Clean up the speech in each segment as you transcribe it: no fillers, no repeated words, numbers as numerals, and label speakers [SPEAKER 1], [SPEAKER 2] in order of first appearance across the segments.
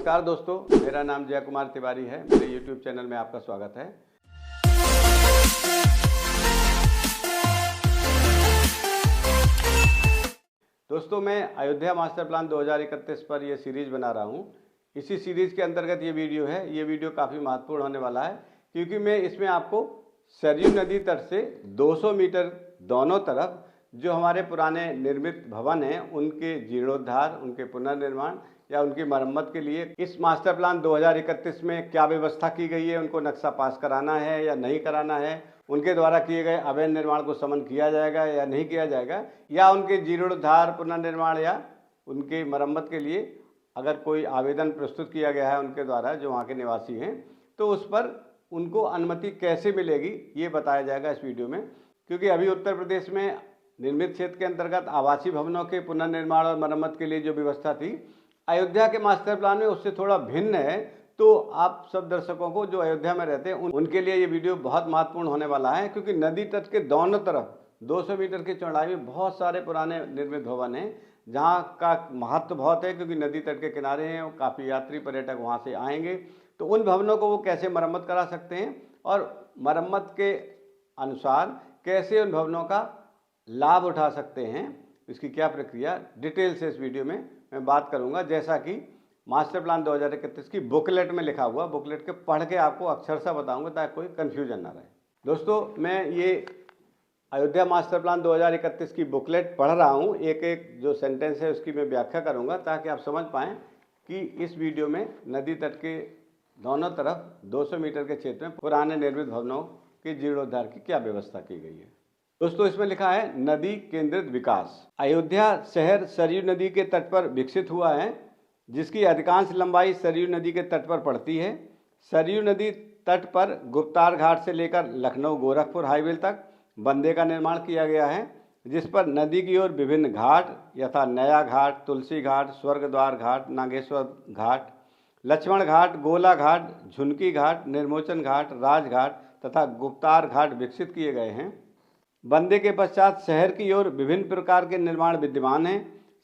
[SPEAKER 1] नमस्कार दोस्तों, मेरा नाम जय कुमार तिवारी है। मेरे YouTube चैनल में आपका स्वागत है। दोस्तों, मैं अयोध्या मास्टर प्लान 2031 पर यह सीरीज बना रहा हूं। इसी सीरीज के अंतर्गत ये वीडियो है। ये वीडियो काफ़ी महत्वपूर्ण होने वाला है क्योंकि मैं इसमें आपको सरयू नदी तट से 200 मीटर दोनों तरफ जो हमारे पुराने निर्मित भवन हैं उनके जीर्णोद्धार, उनके पुनर्निर्माण या उनकी मरम्मत के लिए इस मास्टर प्लान 2031 में क्या व्यवस्था की गई है, उनको नक्शा पास कराना है या नहीं कराना है, उनके द्वारा किए गए अवैध निर्माण को समन किया जाएगा या नहीं किया जाएगा, या उनके जीर्णोद्धार, पुनर्निर्माण या उनके मरम्मत के लिए अगर कोई आवेदन प्रस्तुत किया गया है उनके द्वारा जो वहाँ के निवासी हैं, तो उस पर उनको अनुमति कैसे मिलेगी ये बताया जाएगा इस वीडियो में। क्योंकि अभी उत्तर प्रदेश में निर्मित क्षेत्र के अंतर्गत आवासीय भवनों के पुनर्निर्माण और मरम्मत के लिए जो व्यवस्था थी, अयोध्या के मास्टर प्लान में उससे थोड़ा भिन्न है। तो आप सब दर्शकों को जो अयोध्या में रहते हैं उनके लिए ये वीडियो बहुत महत्वपूर्ण होने वाला है, क्योंकि नदी तट के दोनों तरफ 200 मीटर की चौड़ाई में बहुत सारे पुराने निर्मित भवन हैं, जहाँ का महत्व बहुत है क्योंकि नदी तट के किनारे हैं, काफ़ी यात्री पर्यटक वहाँ से आएंगे। तो उन भवनों को वो कैसे मरम्मत करा सकते हैं और मरम्मत के अनुसार कैसे उन भवनों का लाभ उठा सकते हैं, इसकी क्या प्रक्रिया डिटेल से इस वीडियो में मैं बात करूंगा। जैसा कि मास्टर प्लान 2031 की बुकलेट में लिखा हुआ, बुकलेट के पढ़ के आपको अक्षरशः बताऊंगा ताकि कोई कन्फ्यूजन ना रहे। दोस्तों, मैं ये अयोध्या मास्टर प्लान 2031 की बुकलेट पढ़ रहा हूँ, एक एक जो सेंटेंस है उसकी मैं व्याख्या करूँगा ताकि आप समझ पाएँ कि इस वीडियो में नदी तट के दोनों तरफ 200 मीटर के क्षेत्र में पुराने निर्मित भवनों के जीर्णोद्धार की क्या व्यवस्था की गई है। दोस्तों, इसमें लिखा है नदी केंद्रित विकास। अयोध्या शहर सरयू नदी के तट पर विकसित हुआ है, जिसकी अधिकांश लंबाई सरयू नदी के तट पर पड़ती है। सरयू नदी तट पर गुप्तार घाट से लेकर लखनऊ गोरखपुर हाईवे तक बंदे का निर्माण किया गया है, जिस पर नदी की ओर विभिन्न घाट यथा नया घाट, तुलसी घाट, स्वर्गद्वार घाट, नागेश्वर घाट, लक्ष्मण घाट, गोला घाट, झुनकी घाट, निर्मोचन घाट, राजघाट तथा गुप्तार घाट विकसित किए गए हैं। बंदे के पश्चात शहर की ओर विभिन्न प्रकार के निर्माण विद्यमान हैं।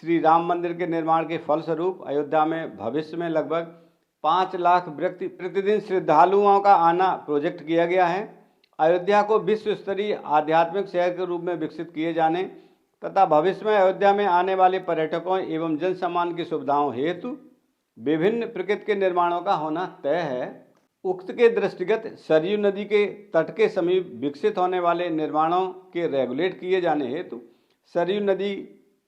[SPEAKER 1] श्री राम मंदिर के निर्माण के फलस्वरूप अयोध्या में भविष्य में लगभग 5 लाख व्यक्ति प्रतिदिन श्रद्धालुओं का आना प्रोजेक्ट किया गया है। अयोध्या को विश्व स्तरीय आध्यात्मिक शहर के रूप में विकसित किए जाने तथा भविष्य में अयोध्या में आने वाले पर्यटकों एवं जन सामान्य की सुविधाओं हेतु विभिन्न प्रकृति के निर्माणों का होना तय है। उक्त के दृष्टिगत सरयू नदी के तट के समीप विकसित होने वाले निर्माणों के रेगुलेट किए जाने हेतु सरयू नदी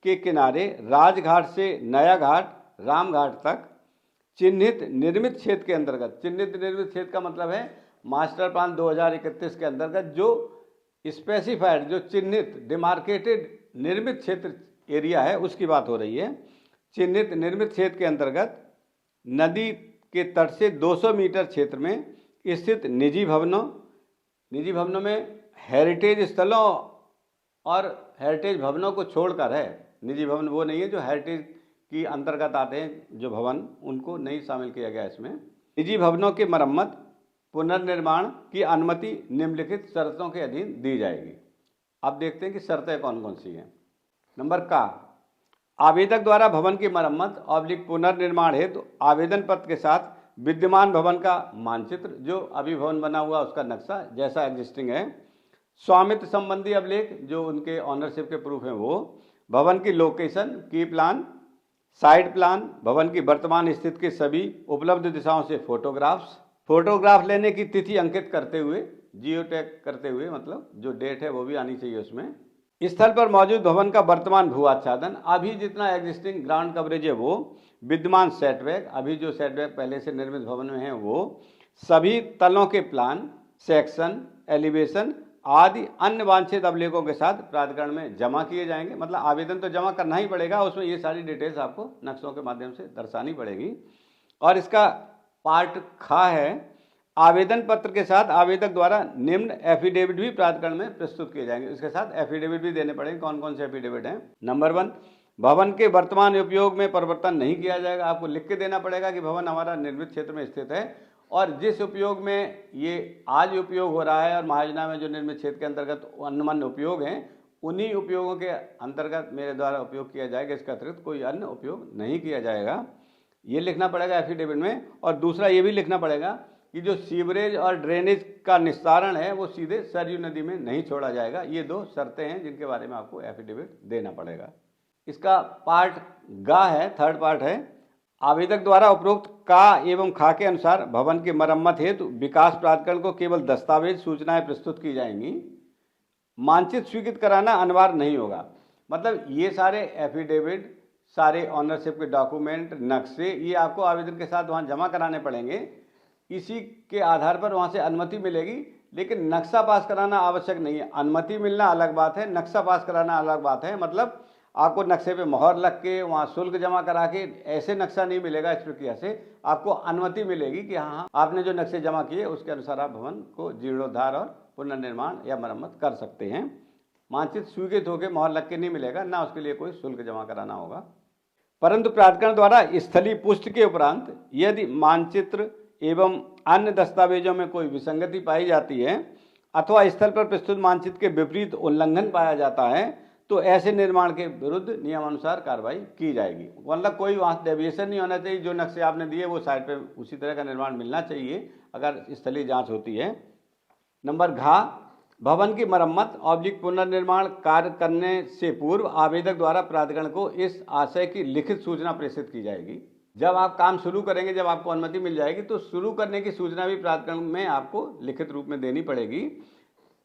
[SPEAKER 1] के किनारे राजघाट से नया घाट, रामघाट तक चिन्हित निर्मित क्षेत्र के अंतर्गत, चिन्हित निर्मित क्षेत्र का मतलब है मास्टर प्लान 2031 के अंतर्गत जो स्पेसिफाइड, जो चिन्हित डिमार्केटेड निर्मित क्षेत्र एरिया है उसकी बात हो रही है। चिन्हित निर्मित क्षेत्र के अंतर्गत नदी के तट से 200 मीटर क्षेत्र में स्थित निजी भवनों में हेरिटेज स्थलों और हेरिटेज भवनों को छोड़कर है, निजी भवन वो नहीं है जो हेरिटेज की अंतर्गत आते हैं जो भवन, उनको नहीं शामिल किया गया इसमें। निजी भवनों की मरम्मत पुनर्निर्माण की अनुमति निम्नलिखित शर्तों के अधीन दी जाएगी। अब देखते हैं कि शर्तें कौन कौन सी हैं। नंबर का, आवेदक द्वारा भवन की मरम्मत / पुनर्निर्माण हेतु आवेदन पत्र के साथ विद्यमान भवन का मानचित्र, जो अभी भवन बना हुआ उसका नक्शा जैसा एग्जिस्टिंग है, स्वामित्व संबंधी अभिलेख जो उनके ऑनरशिप के प्रूफ हैं वो, भवन की लोकेशन की प्लान, साइड प्लान, भवन की वर्तमान स्थिति के सभी उपलब्ध दिशाओं से फोटोग्राफ लेने की तिथि अंकित करते हुए, जियो टैग करते हुए, मतलब जो डेट है वो भी आनी चाहिए उसमें। स्थल पर मौजूद भवन का वर्तमान भू आच्छादन, अभी जितना एग्जिस्टिंग ग्राउंड कवरेज है वो, विद्यमान सेटबैक, अभी जो सेटबैक पहले से निर्मित भवन में है वो, सभी तलों के प्लान, सेक्शन, एलिवेशन आदि अन्य वांछित अभिलेखों के साथ प्राधिकरण में जमा किए जाएंगे। मतलब आवेदन तो जमा करना ही पड़ेगा, उसमें ये सारी डिटेल्स आपको नक्शों के माध्यम से दर्शानी पड़ेगी। और इसका पार्ट खा है, आवेदन पत्र के साथ आवेदक द्वारा निम्न एफिडेविट भी प्राधिकरण में प्रस्तुत किए जाएंगे। इसके साथ एफिडेविट भी देने पड़ेंगे। कौन कौन से एफिडेविट हैं? नंबर 1, भवन के वर्तमान उपयोग में परिवर्तन नहीं किया जाएगा। आपको लिख के देना पड़ेगा कि भवन हमारा निर्मित क्षेत्र में स्थित है और जिस उपयोग में ये आज उपयोग हो रहा है और महायोजना में जो निर्मित क्षेत्र के अंतर्गत अन्य उपयोग हैं, उन्हीं उपयोगों के अंतर्गत मेरे द्वारा उपयोग किया जाएगा। इसका अतिरिक्त कोई अन्य उपयोग नहीं किया जाएगा। ये लिखना पड़ेगा एफिडेविट में। और दूसरा ये भी लिखना पड़ेगा कि जो सीवरेज और ड्रेनेज का निस्तारण है वो सीधे सरयू नदी में नहीं छोड़ा जाएगा। ये 2 शर्तें हैं जिनके बारे में आपको एफिडेविट देना पड़ेगा। इसका पार्ट ग है, थर्ड पार्ट है, आवेदक द्वारा उपरोक्त का एवं खा के अनुसार भवन की मरम्मत हेतु विकास प्राधिकरण को केवल दस्तावेज सूचनाएं प्रस्तुत की जाएंगी, मानचित्र स्वीकृत कराना अनिवार्य नहीं होगा। मतलब ये सारे एफिडेविट, सारे ऑनरशिप के डॉक्यूमेंट, नक्शे, ये आपको आवेदन के साथ वहाँ जमा कराने पड़ेंगे। इसी के आधार पर वहाँ से अनुमति मिलेगी, लेकिन नक्शा पास कराना आवश्यक नहीं है। अनुमति मिलना अलग बात है, नक्शा पास कराना अलग बात है। मतलब आपको नक्शे पे मोहर लग के वहाँ शुल्क जमा करा के ऐसे नक्शा नहीं मिलेगा। इस प्रक्रिया से आपको अनुमति मिलेगी कि हाँ आपने जो नक्शे जमा किए उसके अनुसार आप भवन को जीर्णोद्धार और पुनर्निर्माण या मरम्मत कर सकते हैं। मानचित्र स्वीकृत होकर मोहर लग के नहीं मिलेगा, ना उसके लिए कोई शुल्क जमा कराना होगा। परंतु प्राधिकरण द्वारा स्थलीय पुष्टि के उपरांत यदि मानचित्र एवं अन्य दस्तावेजों में कोई विसंगति पाई जाती है अथवा स्थल पर प्रस्तुत मानचित्र के विपरीत उल्लंघन पाया जाता है तो ऐसे निर्माण के विरुद्ध नियमानुसार कार्रवाई की जाएगी। मतलब कोई वहाँ डेविएशन नहीं होना चाहिए। जो नक्शे आपने दिए वो साइड पे उसी तरह का निर्माण मिलना चाहिए अगर स्थलीय जांच होती है। नंबर घ, भवन की मरम्मत ऑब्लिक पुनर्निर्माण कार्य करने से पूर्व आवेदक द्वारा प्राधिकरण को इस आशय की लिखित सूचना प्रेषित की जाएगी। जब आप काम शुरू करेंगे, जब आपको अनुमति मिल जाएगी तो शुरू करने की सूचना भी प्राधिकरण में आपको लिखित रूप में देनी पड़ेगी।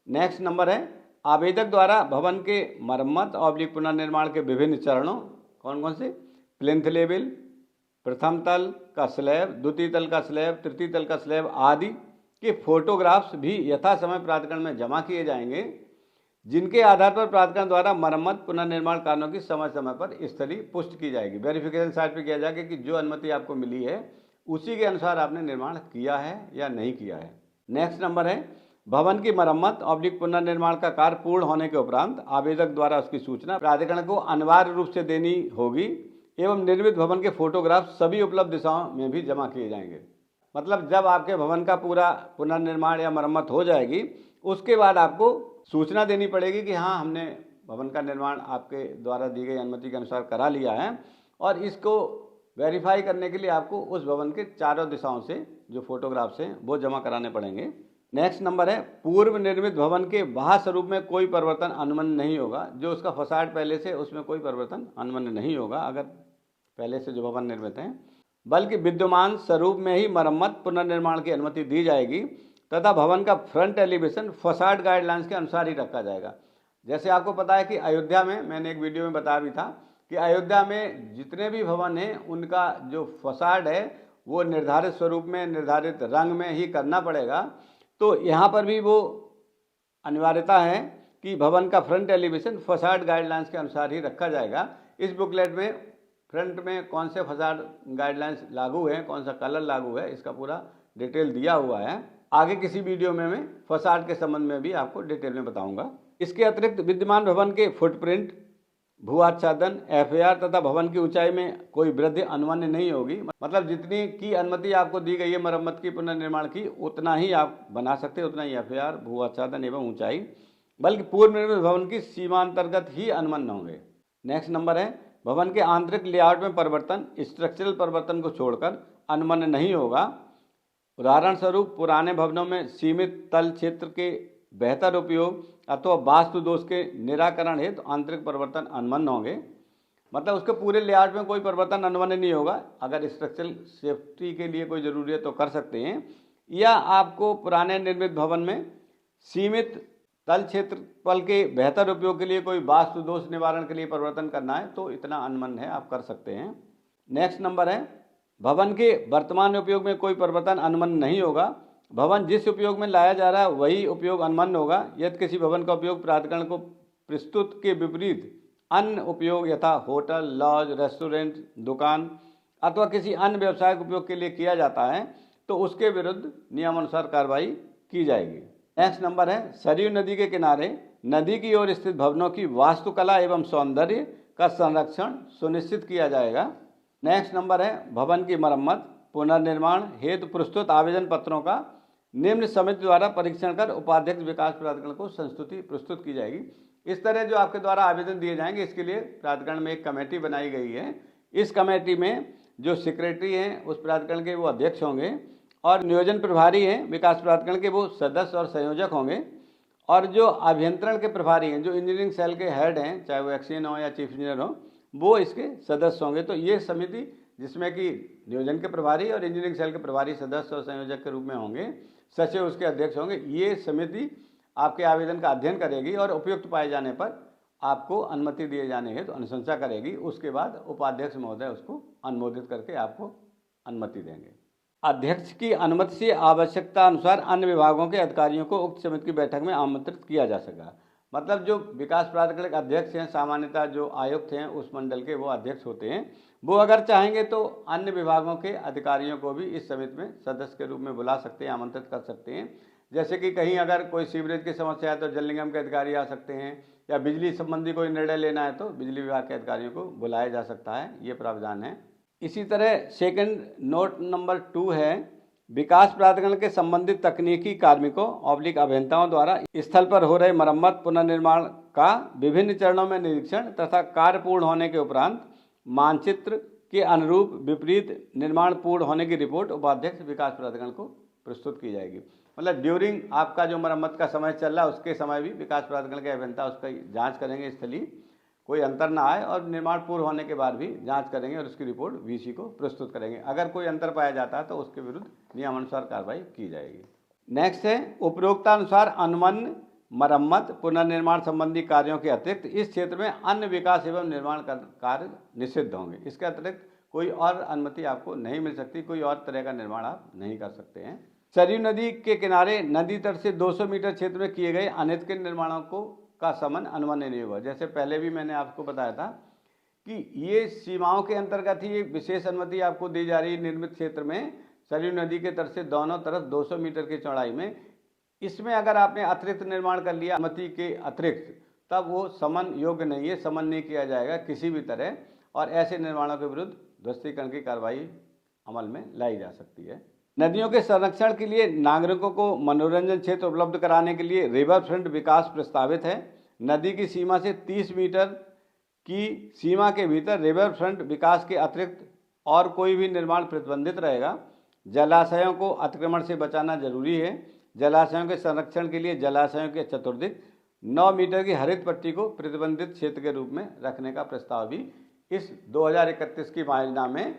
[SPEAKER 1] नेक्स्ट नंबर है, आवेदक द्वारा भवन के मरम्मत ऑब्लिक पुनर्निर्माण के विभिन्न चरणों, कौन कौन से, प्लिंथ लेवल, प्रथम तल का स्लैब, द्वितीय तल का स्लैब, तृतीय तल का स्लैब आदि के फोटोग्राफ्स भी यथा समय प्राधिकरण में जमा किए जाएंगे, जिनके आधार पर प्राधिकरण द्वारा मरम्मत पुनर्निर्माण कार्यों की समय समय पर स्थलीय पुष्टि की जाएगी। वेरिफिकेशन साइट पर किया जाएगा कि जो अनुमति आपको मिली है उसी के अनुसार आपने निर्माण किया है या नहीं किया है। नेक्स्ट नंबर है, भवन की मरम्मत ऑब्लिक पुनर्निर्माण का कार्य पूर्ण होने के उपरांत आवेदक द्वारा उसकी सूचना प्राधिकरण को अनिवार्य रूप से देनी होगी एवं निर्मित भवन के फोटोग्राफ सभी उपलब्ध दिशाओं में भी जमा किए जाएंगे। मतलब जब आपके भवन का पूरा पुनर्निर्माण या मरम्मत हो जाएगी उसके बाद आपको सूचना देनी पड़ेगी कि हाँ हमने भवन का निर्माण आपके द्वारा दी गई अनुमति के अनुसार करा लिया है, और इसको वेरीफाई करने के लिए आपको उस भवन के चारों दिशाओं से जो फोटोग्राफ्स हैं वो जमा कराने पड़ेंगे। नेक्स्ट नंबर है, पूर्व निर्मित भवन के बाह्य स्वरूप में कोई परिवर्तन अनुमन्य नहीं होगा। जो उसका फसाड पहले से, उसमें कोई परिवर्तन अनुमन्य नहीं होगा अगर पहले से जो भवन निर्मित हैं, बल्कि विद्यमान स्वरूप में ही मरम्मत पुनर्निर्माण की अनुमति दी जाएगी तथा भवन का फ्रंट एलिवेशन फसाड गाइडलाइंस के अनुसार ही रखा जाएगा। जैसे आपको पता है कि अयोध्या में, मैंने एक वीडियो में बताया भी था कि अयोध्या में जितने भी भवन हैं उनका जो फसाड है वो निर्धारित स्वरूप में, निर्धारित रंग में ही करना पड़ेगा। तो यहाँ पर भी वो अनिवार्यता है कि भवन का फ्रंट एलिवेशन फसाड गाइडलाइंस के अनुसार ही रखा जाएगा। इस बुकलेट में फ्रंट में कौन से फसाड गाइडलाइंस लागू है, कौन सा कलर लागू है, इसका पूरा डिटेल दिया हुआ है। आगे किसी वीडियो में मैं फसाड के संबंध में भी आपको डिटेल में बताऊंगा। इसके अतिरिक्त विद्यमान भवन के फुटप्रिंट, भू आच्छादन, एफएआर तथा भवन की ऊंचाई में कोई वृद्धि अनुमन्य नहीं होगी। मतलब जितनी की अनुमति आपको दी गई है मरम्मत की, पुनर्निर्माण की, उतना ही आप बना सकते हैं, उतना ही एफएआर, भू आच्छादन एवं ऊंचाई, बल्कि पूर्व निर्मित भवन की सीमांतर्गत ही अनुमन्य होंगे। नेक्स्ट नंबर है, भवन के आंतरिक लेआउट में परिवर्तन, स्ट्रक्चरल परिवर्तन को छोड़कर अनुमन्य नहीं होगा। उदाहरण स्वरूप पुराने भवनों में सीमित तल क्षेत्र के बेहतर उपयोग अथवा वास्तु दोष के निराकरण हेतु आंतरिक परिवर्तन अनुमन्य होंगे। मतलब उसके पूरे लेआउट में कोई परिवर्तन अनुमन्य नहीं होगा। अगर स्ट्रक्चरल सेफ्टी के लिए कोई ज़रूरी है तो कर सकते हैं, या आपको पुराने निर्मित भवन में सीमित तल क्षेत्रफल के बेहतर उपयोग के लिए कोई वास्तु दोष निवारण के लिए परिवर्तन करना है तो इतना अनुमन्य है, आप कर सकते हैं। नेक्स्ट नंबर है, भवन के वर्तमान उपयोग में कोई परिवर्तन अनुमन्य नहीं होगा। भवन जिस उपयोग में लाया जा रहा है वही उपयोग अनुमन्य होगा। यदि किसी भवन का उपयोग प्राधिकरण को प्रस्तुत के विपरीत अन्य उपयोग यथा होटल, लॉज, रेस्टोरेंट, दुकान अथवा किसी अन्य व्यावसायिक उपयोग के लिए किया जाता है तो उसके विरुद्ध नियमानुसार कार्रवाई की जाएगी। नेक्स्ट नंबर है, सरयू नदी के किनारे नदी की ओर स्थित भवनों की वास्तुकला एवं सौंदर्य का संरक्षण सुनिश्चित किया जाएगा। नेक्स्ट नंबर है, भवन की मरम्मत पुनर्निर्माण हेतु प्रस्तुत आवेदन पत्रों का निम्न समिति द्वारा परीक्षण कर उपाध्यक्ष विकास प्राधिकरण को संस्तुति प्रस्तुत की जाएगी। इस तरह जो आपके द्वारा आवेदन दिए जाएंगे इसके लिए प्राधिकरण में एक कमेटी बनाई गई है। इस कमेटी में जो सेक्रेटरी हैं उस प्राधिकरण के वो अध्यक्ष होंगे, और नियोजन प्रभारी हैं विकास प्राधिकरण के वो सदस्य और संयोजक होंगे, और जो अभियंत्रण के प्रभारी हैं, जो इंजीनियरिंग सेल के हेड हैं, चाहे वो एक्सीएन हो या चीफ इंजीनियर हो, वो इसके सदस्य होंगे। तो ये समिति जिसमें कि नियोजन के प्रभारी और इंजीनियरिंग सेल के प्रभारी सदस्य और संयोजक के रूप में होंगे, सचिव उसके अध्यक्ष होंगे। ये समिति आपके आवेदन का अध्ययन करेगी और उपयुक्त पाए जाने पर आपको अनुमति दिए जाने हेतु अनुशंसा करेगी। उसके बाद उपाध्यक्ष महोदय उसको अनुमोदित करके आपको अनुमति देंगे। अध्यक्ष की अनुमति से आवश्यकता अनुसार अन्य विभागों के अधिकारियों को उक्त समिति की बैठक में आमंत्रित किया जा सका। मतलब जो विकास प्राधिकरण के अध्यक्ष हैं, सामान्यतः जो आयुक्त हैं उस मंडल के वो अध्यक्ष होते हैं, वो अगर चाहेंगे तो अन्य विभागों के अधिकारियों को भी इस समिति में सदस्य के रूप में बुला सकते हैं, आमंत्रित कर सकते हैं। जैसे कि कहीं अगर कोई सीवरेज की समस्या है तो जल निगम के अधिकारी आ सकते हैं, या बिजली संबंधी कोई निर्णय लेना है तो बिजली विभाग के अधिकारियों को बुलाया जा सकता है, ये प्रावधान है। इसी तरह सेकंड नोट नंबर 2 है, विकास प्राधिकरण के संबंधित तकनीकी कार्मिकों अभियंताओं द्वारा स्थल पर हो रहे मरम्मत पुनर्निर्माण का विभिन्न चरणों में निरीक्षण तथा कार्य पूर्ण होने के उपरांत मानचित्र के अनुरूप विपरीत निर्माण पूर्ण होने की रिपोर्ट उपाध्यक्ष विकास प्राधिकरण को प्रस्तुत की जाएगी। मतलब ड्यूरिंग आपका जो मरम्मत का समय चल रहा है उसके समय भी विकास प्राधिकरण के अभियंता उसका जांच करेंगे, स्थलीय कोई अंतर ना आए, और निर्माण पूर्ण होने के बाद भी जांच करेंगे और उसकी रिपोर्ट वीसी को प्रस्तुत करेंगे। अगर कोई अंतर पाया जाता है तो उसके विरुद्ध नियमानुसार कार्रवाई की जाएगी। नेक्स्ट है, उपरोक्तानुसार अनुमन्य मरम्मत पुनर्निर्माण संबंधी कार्यों के अतिरिक्त इस क्षेत्र में अन्य विकास एवं निर्माण कार्य निषिद्ध होंगे। इसके अतिरिक्त कोई और अनुमति आपको नहीं मिल सकती, कोई और तरह का निर्माण आप नहीं कर सकते हैं। सरयू नदी के किनारे नदी तट से 200 मीटर क्षेत्र में किए गए अनधिकृत निर्माणों का समन अनुमन्य नहीं होगा। जैसे पहले भी मैंने आपको बताया था कि ये सीमाओं के अंतर्गत ही एक विशेष अनुमति आपको दी जा रही है निर्मित क्षेत्र में, सरयू नदी के तट से दोनों तरफ 200 मीटर की चौड़ाई में। इसमें अगर आपने अतिरिक्त निर्माण कर लिया अनुमति के अतिरिक्त, तब वो समन योग्य नहीं है, समन नहीं किया जाएगा किसी भी तरह, और ऐसे निर्माणों के विरुद्ध ध्वस्तीकरण की कार्रवाई अमल में लाई जा सकती है। नदियों के संरक्षण के लिए नागरिकों को मनोरंजन क्षेत्र उपलब्ध कराने के लिए रिवर फ्रंट विकास प्रस्तावित है। नदी की सीमा से 30 मीटर की सीमा के भीतर रिवर फ्रंट विकास के अतिरिक्त और कोई भी निर्माण प्रतिबंधित रहेगा। जलाशयों को अतिक्रमण से बचाना जरूरी है। जलाशयों के संरक्षण के लिए जलाशयों के चतुर्दिक 9 मीटर की हरित पट्टी को प्रतिबंधित क्षेत्र के रूप में रखने का प्रस्ताव भी इस 2031 की योजना में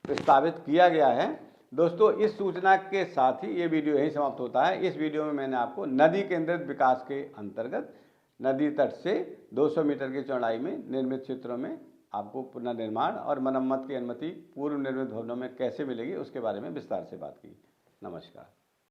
[SPEAKER 1] प्रस्तावित किया गया है। दोस्तों, इस सूचना के साथ ही ये वीडियो यहीं समाप्त होता है। इस वीडियो में मैंने आपको नदी केंद्रित विकास के अंतर्गत नदी तट से 200 मीटर की चौड़ाई में निर्मित क्षेत्रों में आपको पुनर्निर्माण और मरम्मत की अनुमति पूर्व निर्मित भवनों में कैसे मिलेगी उसके बारे में विस्तार से बात की। नमस्कार।